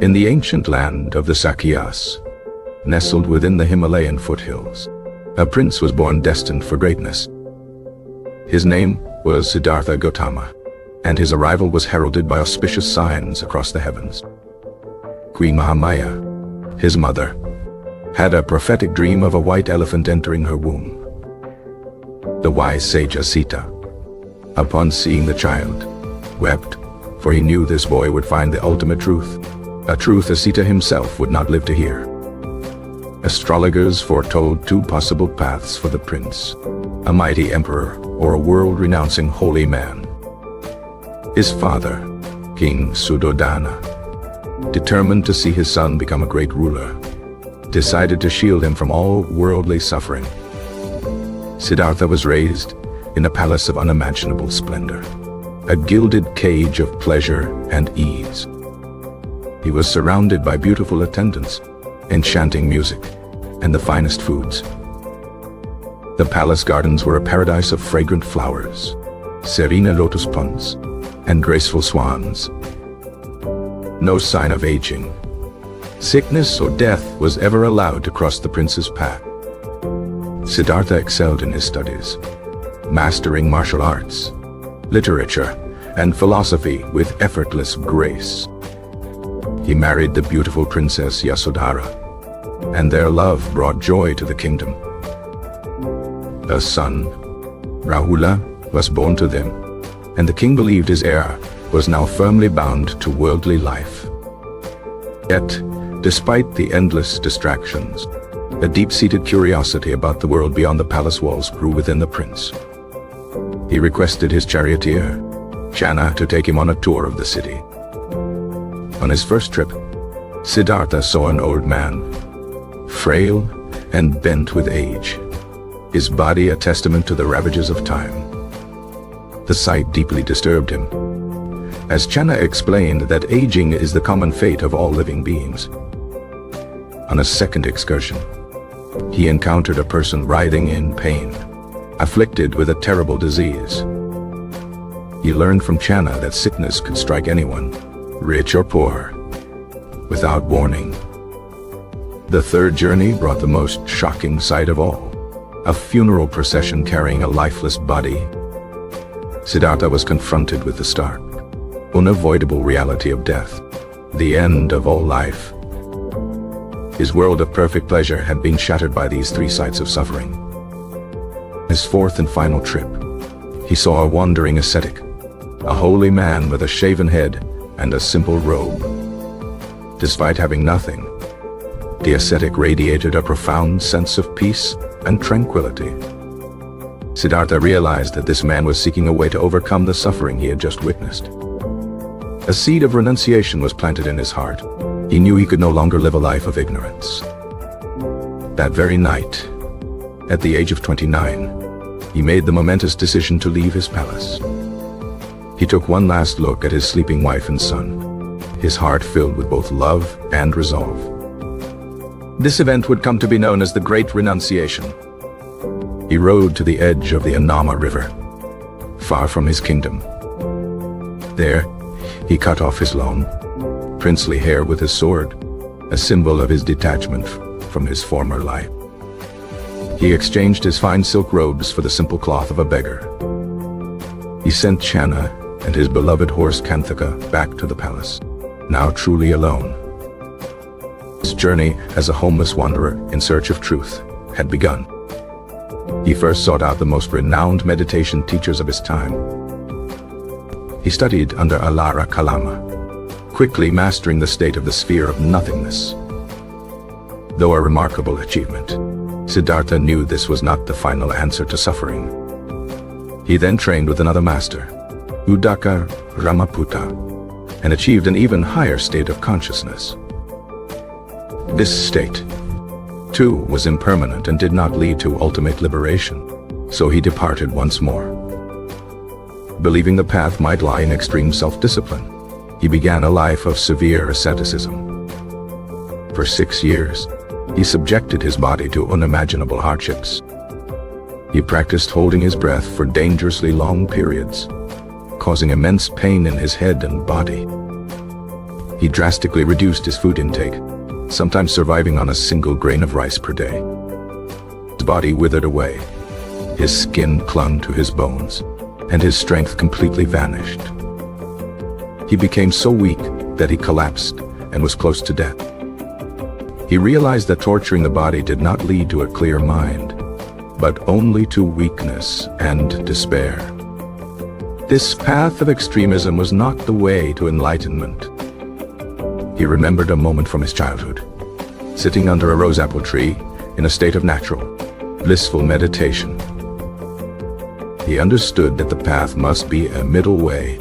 In the ancient land of the Sakyas, nestled within the Himalayan foothills, a prince was born destined for greatness. His name was Siddhartha Gautama, and his arrival was heralded by auspicious signs across the heavens. Queen Mahamaya, his mother, had a prophetic dream of a white elephant entering her womb. The wise sage Sita, upon seeing the child, wept, for he knew this boy would find the ultimate truth, a truth Sita himself would not live to hear. Astrologers foretold two possible paths for the prince, a mighty emperor or a world-renouncing holy man. His father, King Suddhodana, determined to see his son become a great ruler, decided to shield him from all worldly suffering. Siddhartha was raised in a palace of unimaginable splendor, a gilded cage of pleasure and ease. He was surrounded by beautiful attendants, enchanting music, and the finest foods. The palace gardens were a paradise of fragrant flowers, serene lotus ponds, and graceful swans. No sign of aging, sickness, or death was ever allowed to cross the prince's path. Siddhartha excelled in his studies, mastering martial arts, literature, and philosophy with effortless grace. He married the beautiful princess Yasodhara, and their love brought joy to the kingdom. A son, Rahula, was born to them, and the king believed his heir was now firmly bound to worldly life. Yet, despite the endless distractions, a deep-seated curiosity about the world beyond the palace walls grew within the prince. He requested his charioteer, Channa, to take him on a tour of the city. On his first trip, Siddhartha saw an old man, frail and bent with age, his body a testament to the ravages of time. The sight deeply disturbed him, as Channa explained that aging is the common fate of all living beings. On a second excursion, he encountered a person writhing in pain, afflicted with a terrible disease. He learned from Channa that sickness could strike anyone, rich or poor, without warning. The third journey brought the most shocking sight of all, a funeral procession carrying a lifeless body. Siddhartha was confronted with the stark, unavoidable reality of death, the end of all life. His world of perfect pleasure had been shattered by these three sights of suffering. His fourth and final trip, he saw a wandering ascetic, a holy man with a shaven head and a simple robe. Despite having nothing, the ascetic radiated a profound sense of peace and tranquility. Siddhartha realized that this man was seeking a way to overcome the suffering he had just witnessed. A seed of renunciation was planted in his heart. He knew he could no longer live a life of ignorance. That very night, at the age of 29, he made the momentous decision to leave his palace. He took one last look at his sleeping wife and son, his heart filled with both love and resolve. This event would come to be known as the Great Renunciation. He rode to the edge of the Anama River, far from his kingdom. There, he cut off his long, princely hair with his sword, a symbol of his detachment from his former life. He exchanged his fine silk robes for the simple cloth of a beggar. He sent Channa and his beloved horse Kanthaka back to the palace, now truly alone. His journey as a homeless wanderer in search of truth had begun. He first sought out the most renowned meditation teachers of his time. He studied under Alara Kalama, quickly mastering the state of the sphere of nothingness. Though a remarkable achievement, Siddhartha knew this was not the final answer to suffering. He then trained with another master, Uddaka Ramaputta, and achieved an even higher state of consciousness. This state, too, was impermanent and did not lead to ultimate liberation, so he departed once more. Believing the path might lie in extreme self-discipline, he began a life of severe asceticism. For 6 years, he subjected his body to unimaginable hardships. He practiced holding his breath for dangerously long periods, causing immense pain in his head and body. He drastically reduced his food intake, sometimes surviving on a single grain of rice per day. His body withered away, his skin clung to his bones, and his strength completely vanished. He became so weak that he collapsed and was close to death. He realized that torturing the body did not lead to a clear mind, but only to weakness and despair. This path of extremism was not the way to enlightenment. He remembered a moment from his childhood, sitting under a rose apple tree in a state of natural, blissful meditation. He understood that the path must be a middle way,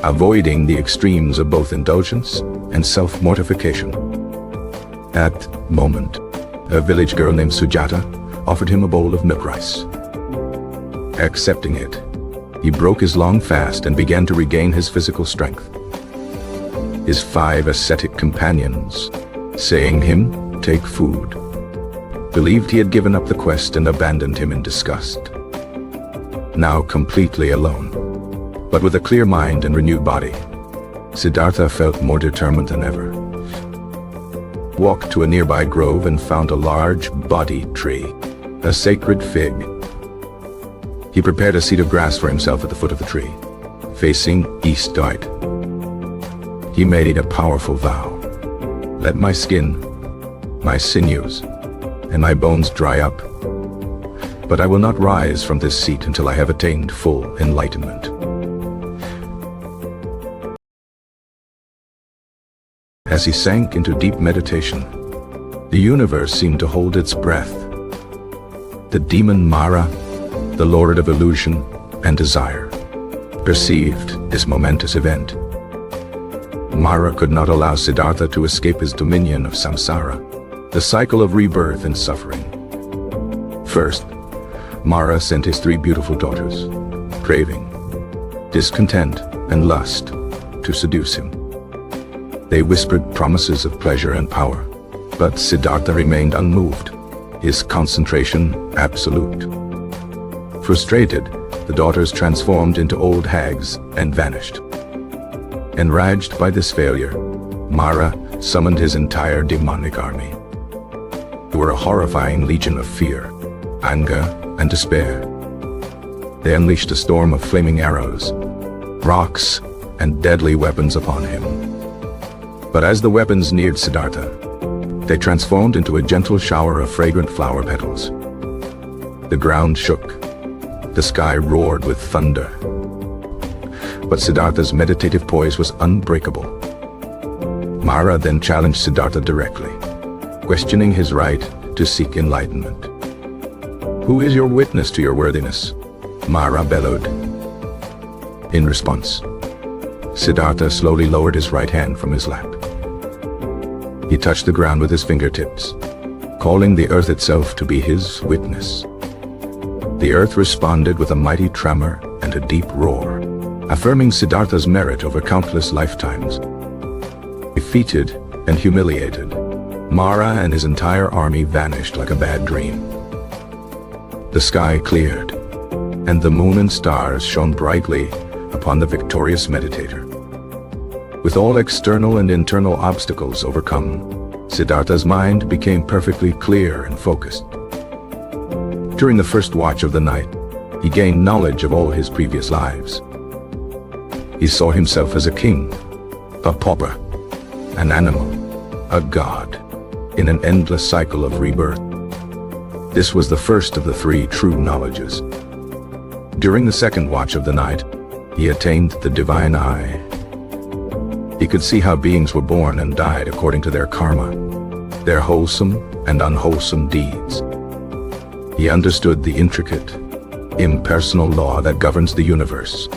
avoiding the extremes of both indulgence and self-mortification. At that moment, a village girl named Sujata offered him a bowl of milk rice. Accepting it, he broke his long fast and began to regain his physical strength. His 5 ascetic companions, saying him, "Take food," believed he had given up the quest and abandoned him in disgust. Now completely alone, but with a clear mind and renewed body, Siddhartha felt more determined than ever. Walked to a nearby grove and found a large bodied tree, a sacred fig. He prepared a seat of grass for himself at the foot of the tree, facing eastward. He made a powerful vow. "Let my skin, my sinews, and my bones dry up, but I will not rise from this seat until I have attained full enlightenment." As he sank into deep meditation, the universe seemed to hold its breath. The demon Mara, the lord of illusion and desire, perceived this momentous event. Mara could not allow Siddhartha to escape his dominion of samsara, the cycle of rebirth and suffering. First, Mara sent his 3 beautiful daughters, craving, discontent, and lust, to seduce him. They whispered promises of pleasure and power, but Siddhartha remained unmoved, his concentration absolute. Frustrated, the daughters transformed into old hags and vanished. Enraged by this failure, Mara summoned his entire demonic army. They were a horrifying legion of fear, anger, and despair. They unleashed a storm of flaming arrows, rocks, and deadly weapons upon him. But as the weapons neared Siddhartha, they transformed into a gentle shower of fragrant flower petals. The ground shook. The sky roared with thunder. But Siddhartha's meditative poise was unbreakable. Mara then challenged Siddhartha directly, questioning his right to seek enlightenment. "Who is your witness to your worthiness?" Mara bellowed. In response, Siddhartha slowly lowered his right hand from his lap. He touched the ground with his fingertips, calling the earth itself to be his witness. The earth responded with a mighty tremor and a deep roar, affirming Siddhartha's merit over countless lifetimes. Defeated and humiliated, Mara and his entire army vanished like a bad dream. The sky cleared, and the moon and stars shone brightly upon the victorious meditator. With all external and internal obstacles overcome, Siddhartha's mind became perfectly clear and focused. During the first watch of the night, he gained knowledge of all his previous lives. He saw himself as a king, a pauper, an animal, a god, in an endless cycle of rebirth. This was the first of the 3 true knowledges. During the second watch of the night, he attained the divine eye. He could see how beings were born and died according to their karma, their wholesome and unwholesome deeds. He understood the intricate, impersonal law that governs the universe.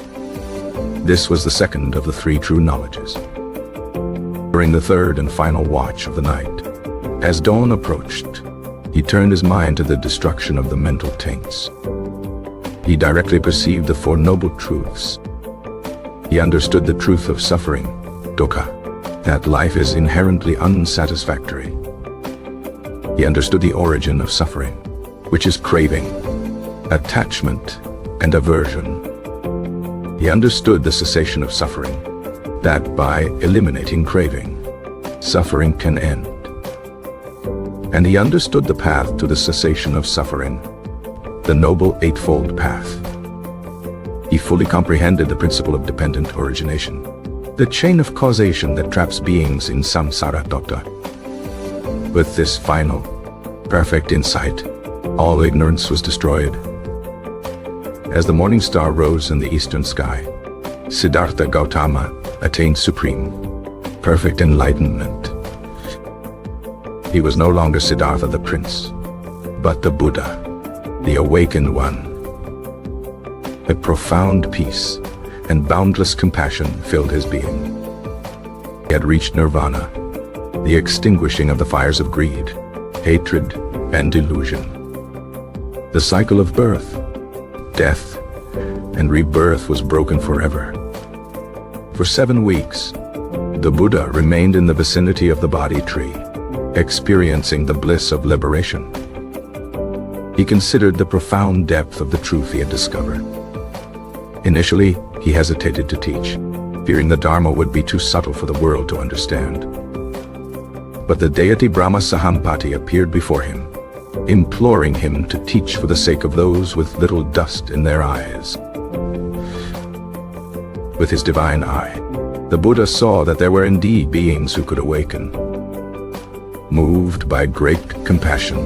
This was the second of the 3 true knowledges. During the third and final watch of the night, as dawn approached, he turned his mind to the destruction of the mental taints. He directly perceived the 4 noble truths. He understood the truth of suffering, dukkha, that life is inherently unsatisfactory. He understood the origin of suffering, which is craving, attachment, and aversion. He understood the cessation of suffering, that by eliminating craving, suffering can end. And he understood the path to the cessation of suffering, the Noble Eightfold Path. He fully comprehended the principle of dependent origination, the chain of causation that traps beings in samsara dutta. With this final, perfect insight, all ignorance was destroyed. As the morning star rose in the eastern sky, Siddhartha Gautama attained supreme, perfect enlightenment. He was no longer Siddhartha the prince, but the Buddha, the awakened one. A profound peace and boundless compassion filled his being. He had reached Nirvana, the extinguishing of the fires of greed, hatred, and delusion. The cycle of birth, death, and rebirth was broken forever. For 7 weeks, the Buddha remained in the vicinity of the Bodhi tree, experiencing the bliss of liberation. He considered the profound depth of the truth he had discovered. Initially, he hesitated to teach, fearing the Dharma would be too subtle for the world to understand. But the deity Brahma Sahampati appeared before him, imploring him to teach for the sake of those with little dust in their eyes. With his divine eye, the Buddha saw that there were indeed beings who could awaken. Moved by great compassion,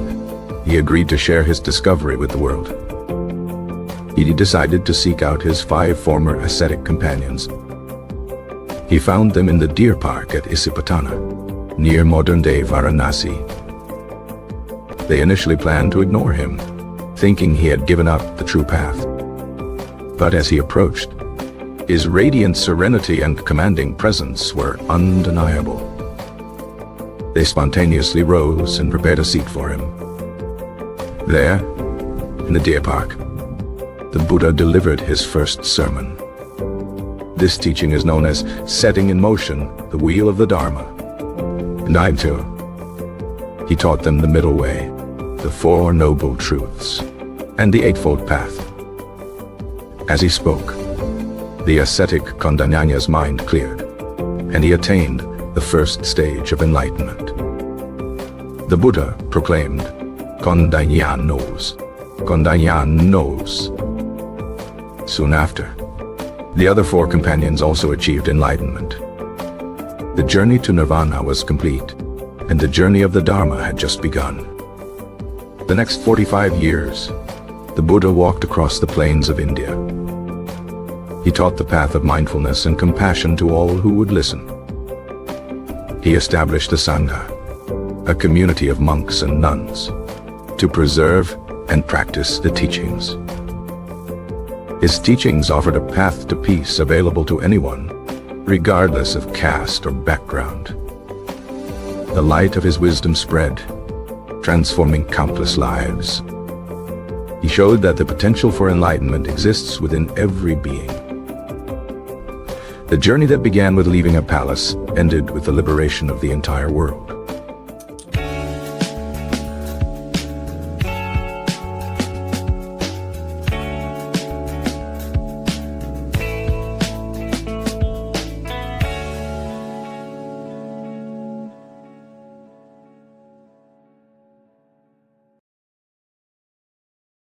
he agreed to share his discovery with the world. He decided to seek out his 5 former ascetic companions. He found them in the deer park at Isipatana, near modern-day Varanasi. They initially planned to ignore him, thinking he had given up the true path. But as he approached, his radiant serenity and commanding presence were undeniable. They spontaneously rose and prepared a seat for him. There, in the deer park, the Buddha delivered his first sermon. This teaching is known as setting in motion the wheel of the Dharma. And I too. He taught them the middle way, the 4 noble truths, and the Eightfold Path. As he spoke, the ascetic Kondañña's mind cleared, and he attained the first stage of enlightenment. The Buddha proclaimed, "Kondañña knows. Kondañña knows." Soon after, the other 4 companions also achieved enlightenment. The journey to Nirvana was complete, and the journey of the Dharma had just begun. The next 45 years, the Buddha walked across the plains of India. He taught the path of mindfulness and compassion to all who would listen. He established the Sangha, a community of monks and nuns, to preserve and practice the teachings. His teachings offered a path to peace available to anyone, regardless of caste or background. The light of his wisdom spread, transforming countless lives. He showed that the potential for enlightenment exists within every being. The journey that began with leaving a palace ended with the liberation of the entire world.